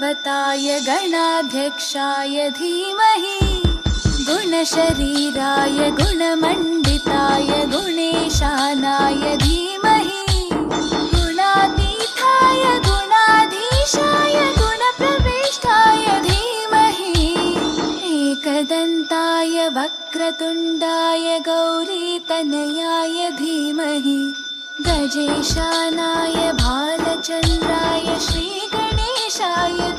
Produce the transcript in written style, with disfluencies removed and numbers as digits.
गणपताय गणाध्यक्षाय धीमहि गुणशरीराय गुणमण्डिताय गुणेशानाय धीमहि गुणातीताय गुणाधीशाय गुणप्रविष्टाय धीमहि एकदन्ताय वक्रतुण्डाय गौरीतनयाय धीमहि गजेशानाय भालचन्द्राय श्रीगणेशाय